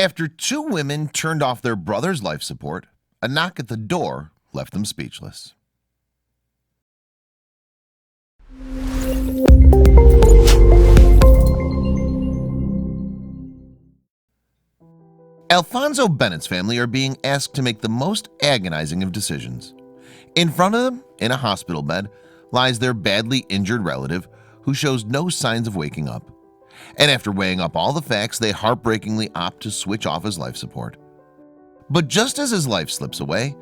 After two women turned off their brother's life support, a knock at the door left them speechless. Alfonso Bennett's family are being asked to make the most agonizing of decisions. In front of them, in a hospital bed, lies their badly injured relative who shows no signs of waking up. And after weighing up all the facts, they heartbreakingly opt to switch off his life support. But just as his life slips away,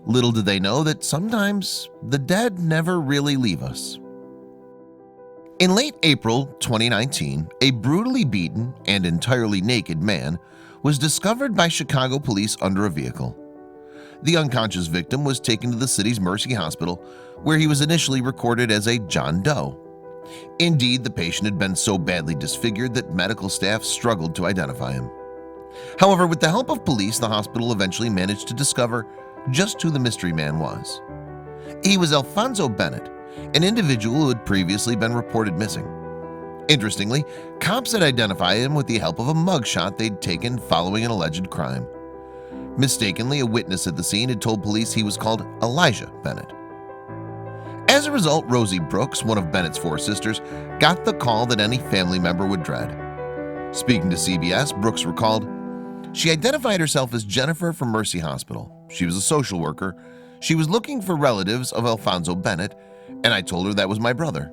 little do they know that sometimes the dead never really leave us. In late April 2019, a brutally beaten and entirely naked man was discovered by Chicago police under a vehicle. The unconscious victim was taken to the city's Mercy Hospital, where he was initially recorded as a John Doe. Indeed, the patient had been so badly disfigured that medical staff struggled to identify him. However, with the help of police, the hospital eventually managed to discover just who the mystery man was. He was Alfonso Bennett, an individual who had previously been reported missing. Interestingly, cops had identified him with the help of a mugshot they'd taken following an alleged crime. Mistakenly, a witness at the scene had told police he was called Elijah Bennett. As a result, Rosie Brooks, one of Bennett's four sisters, got the call that any family member would dread. Speaking to CBS, Brooks recalled, "She identified herself as Jennifer from Mercy Hospital. She was a social worker. She was looking for relatives of Alfonso Bennett, and I told her that was my brother.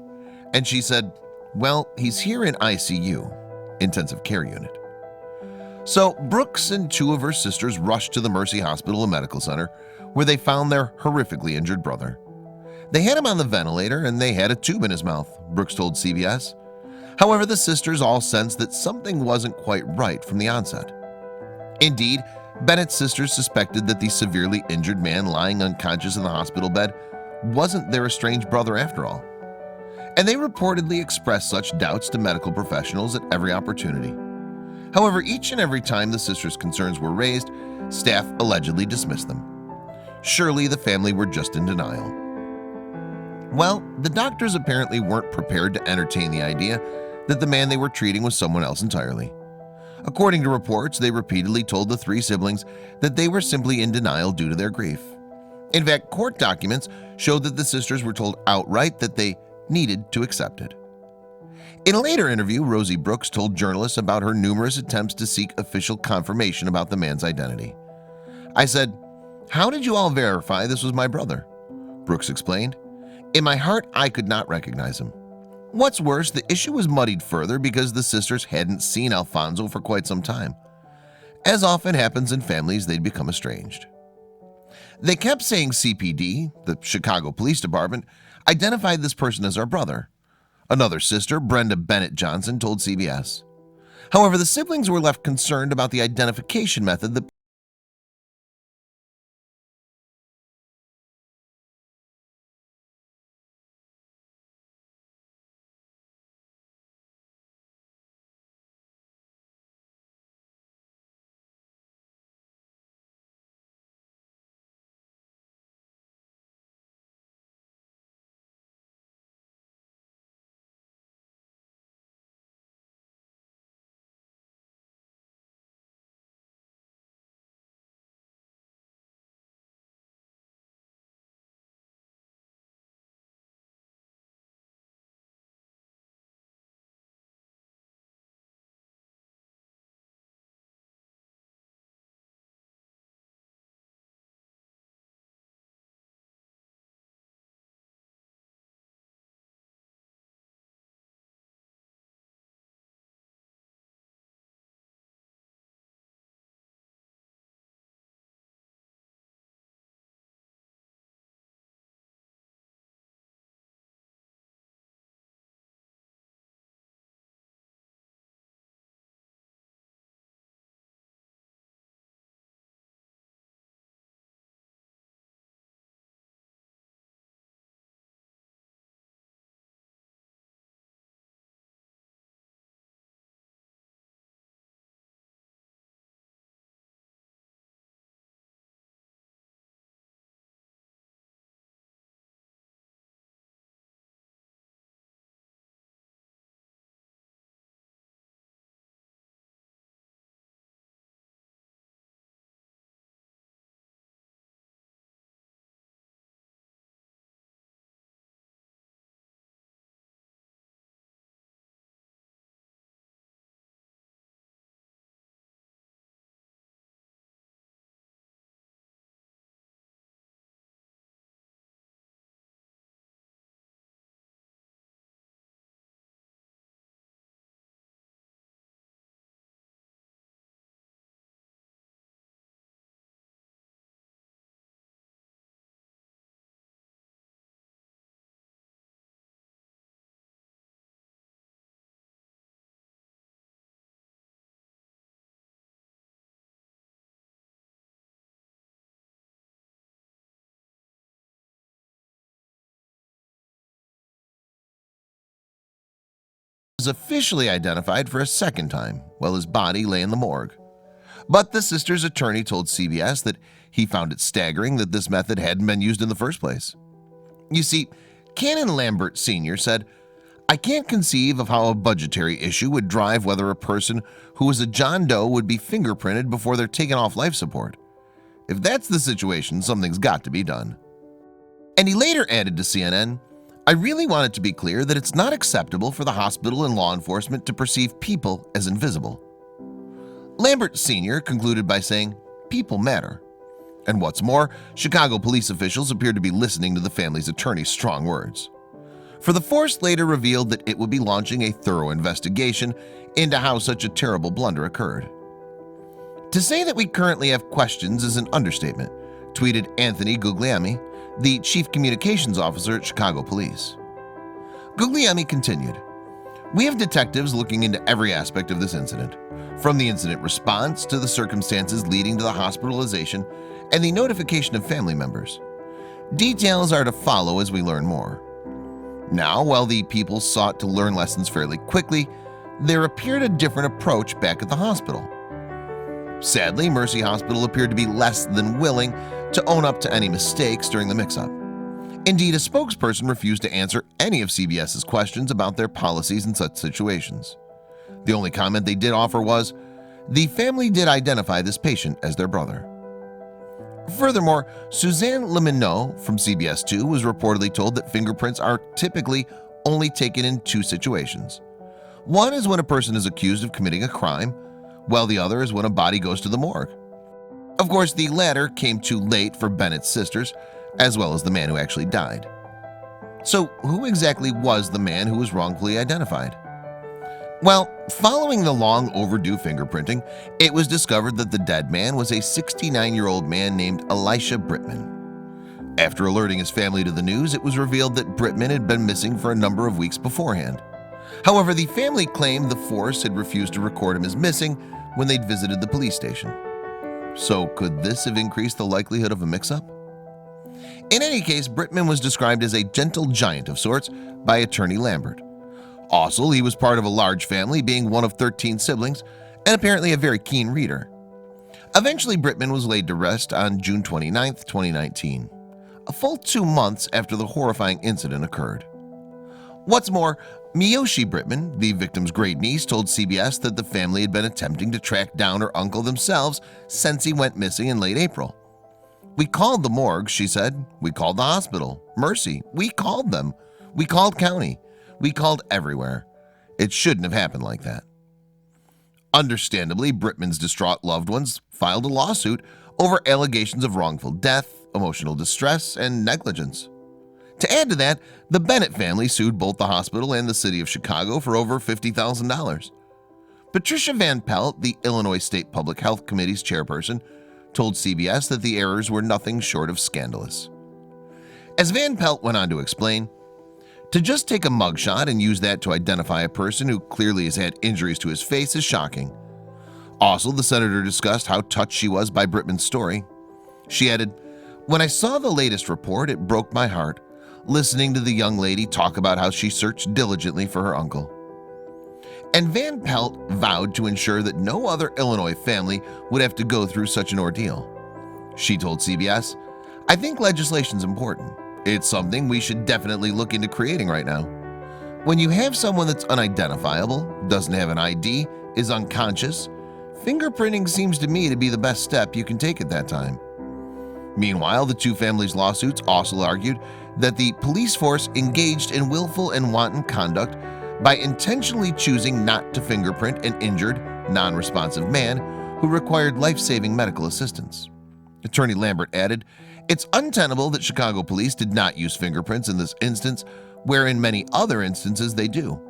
And she said, well, he's here in ICU, intensive care unit." So Brooks and two of her sisters rushed to the Mercy Hospital and Medical Center, where they found their horrifically injured brother. They had him on the ventilator and they had a tube in his mouth, Brooks told CBS. However, the sisters all sensed that something wasn't quite right from the onset. Indeed, Bennett's sisters suspected that the severely injured man lying unconscious in the hospital bed wasn't their estranged brother after all. And they reportedly expressed such doubts to medical professionals at every opportunity. However, each and every time the sisters' concerns were raised, staff allegedly dismissed them. Surely the family were just in denial. Well, the doctors apparently weren't prepared to entertain the idea that the man they were treating was someone else entirely. According to reports, they repeatedly told the three siblings that they were simply in denial due to their grief. In fact, court documents showed that the sisters were told outright that they needed to accept it. In a later interview, Rosie Brooks told journalists about her numerous attempts to seek official confirmation about the man's identity. "I said, 'How did you all verify this was my brother?' Brooks explained. "In my heart, I could not recognize him. What's worse, the issue was muddied further because the sisters hadn't seen Alfonso for quite some time. As often happens in families, they'd become estranged. They kept saying CPD, the Chicago Police Department, identified this person as our brother." Another sister, Brenda Bennett Johnson, told CBS. However, the siblings were left concerned about the identification method that was officially identified for a second time while his body lay in the morgue. But the sister's attorney told CBS that he found it staggering that this method hadn't been used in the first place. You see, Canon Lambert Sr. said, "I can't conceive of how a budgetary issue would drive whether a person who was a John Doe would be fingerprinted before they're taken off life support. If that's the situation, something's got to be done." And he later added to CNN, "I really want it to be clear that it's not acceptable for the hospital and law enforcement to perceive people as invisible." Lambert Sr. concluded by saying, "People matter." And what's more, Chicago police officials appeared to be listening to the family's attorney's strong words. For the force later revealed that it would be launching a thorough investigation into how such a terrible blunder occurred. To say that we currently have questions is an understatement, tweeted Anthony Guglielmi, the chief communications officer at Chicago Police. Guglielmi continued, "We have detectives looking into every aspect of this incident, from the incident response to the circumstances leading to the hospitalization and the notification of family members. Details are to follow as we learn more." Now, while the people sought to learn lessons fairly quickly, there appeared a different approach back at the hospital. Sadly, Mercy Hospital appeared to be less than willing to own up to any mistakes during the mix-up. Indeed, a spokesperson refused to answer any of CBS's questions about their policies in such situations. The only comment they did offer was, "The family did identify this patient as their brother." Furthermore, Suzanne Leminot from CBS 2 was reportedly told that fingerprints are typically only taken in two situations. One is when a person is accused of committing a crime, while the other is when a body goes to the morgue. Of course, the latter came too late for Bennett's sisters, as well as the man who actually died. So, who exactly was the man who was wrongfully identified? Well, following the long overdue fingerprinting, it was discovered that the dead man was a 69-year-old man named Elisha Brittman. After alerting his family to the news, it was revealed that Brittman had been missing for a number of weeks beforehand. However, the family claimed the force had refused to record him as missing when they'd visited the police station. So could this have increased the likelihood of a mix-up? In any case, Brittman was described as a gentle giant of sorts by attorney Lambert. Also, he was part of a large family, being one of 13 siblings, and apparently a very keen reader. Eventually, Brittman was laid to rest on June 29, 2019, a full 2 months after the horrifying incident occurred. What's more, Miyoshi Brittman, the victim's great-niece, told CBS that the family had been attempting to track down her uncle themselves since he went missing in late April. "We called the morgue," she said. "We called the hospital, Mercy. We called them. We called county. We called everywhere. It shouldn't have happened like that." Understandably, Brittman's distraught loved ones filed a lawsuit over allegations of wrongful death, emotional distress, and negligence. To add to that, the Bennett family sued both the hospital and the city of Chicago for over $50,000. Patricia Van Pelt, the Illinois State Public Health Committee's chairperson, told CBS that the errors were nothing short of scandalous. As Van Pelt went on to explain, "To just take a mugshot and use that to identify a person who clearly has had injuries to his face is shocking." Also, the senator discussed how touched she was by Brittman's story. She added, "When I saw the latest report, it broke my heart, listening to the young lady talk about how she searched diligently for her uncle." And Van Pelt vowed to ensure that no other Illinois family would have to go through such an ordeal. She told CBS, "I think legislation's important. It's something we should definitely look into creating right now. When you have someone that's unidentifiable, doesn't have an ID, is unconscious, fingerprinting seems to me to be the best step you can take at that time." Meanwhile, the two families' lawsuits also argued that the police force engaged in willful and wanton conduct by intentionally choosing not to fingerprint an injured, non-responsive man who required life-saving medical assistance. Attorney Lambert added, "It's untenable that Chicago police did not use fingerprints in this instance, where in many other instances they do."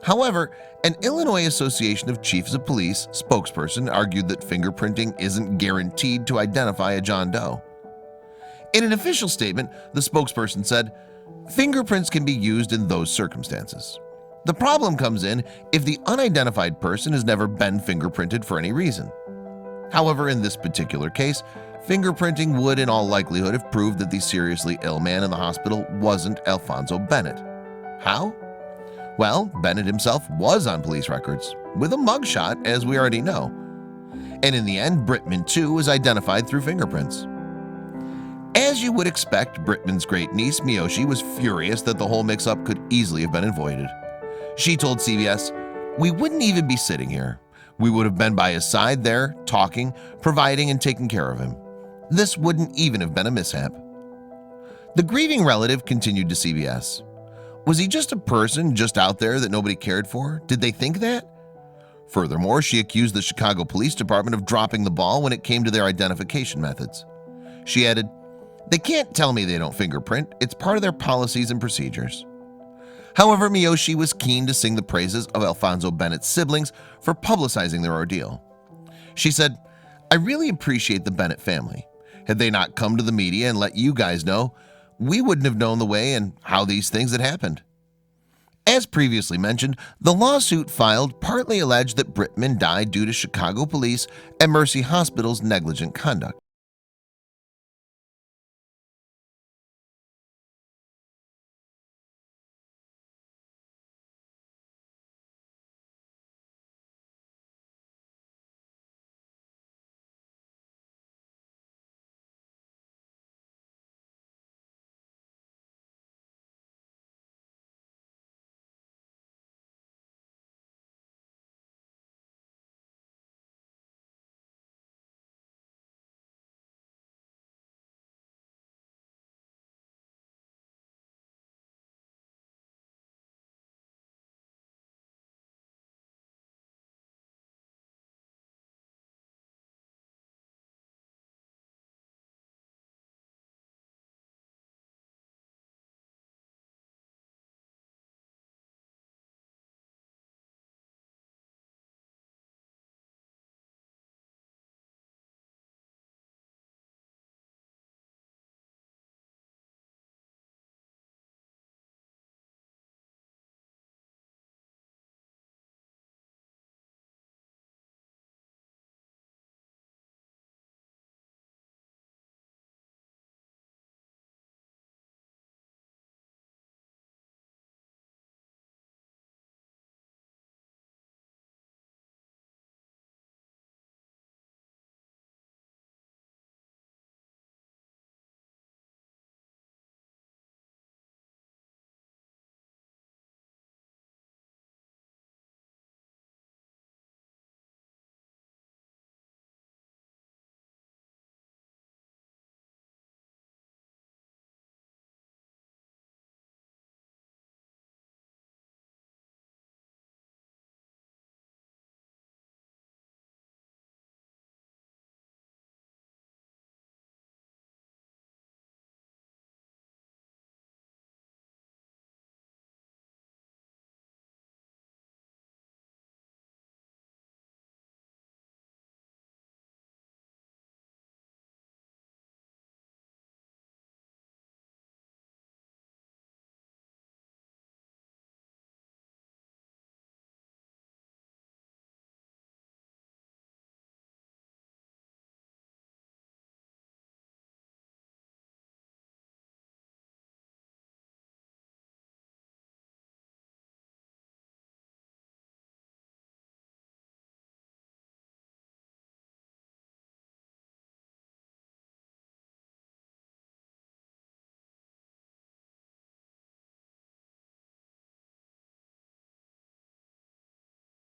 However, an Illinois Association of Chiefs of Police spokesperson argued that fingerprinting isn't guaranteed to identify a John Doe. In an official statement, the spokesperson said, "Fingerprints can be used in those circumstances. The problem comes in if the unidentified person has never been fingerprinted for any reason. However, in this particular case, fingerprinting would in all likelihood have proved that the seriously ill man in the hospital wasn't Alfonso Bennett. How? Well, Bennett himself was on police records, with a mugshot, as we already know. And in the end, Brittman too was identified through fingerprints. As you would expect, Brittman's great niece, Miyoshi, was furious that the whole mix-up could easily have been avoided. She told CBS, "We wouldn't even be sitting here. We would have been by his side there, talking, providing, and taking care of him. This wouldn't even have been a mishap." The grieving relative continued to CBS. Was he just a person just out there that nobody cared for? Did they think that? Furthermore, she accused the Chicago Police Department of dropping the ball when it came to their identification methods. She added, "They can't tell me they don't fingerprint. It's part of their policies and procedures." However, Miyoshi was keen to sing the praises of Alfonso Bennett's siblings for publicizing their ordeal. She said, "I really appreciate the Bennett family. Had they not come to the media and let you guys know, we wouldn't have known the way and how these things had happened." As previously mentioned, the lawsuit filed partly alleged that Brittman died due to Chicago police and Mercy Hospital's negligent conduct.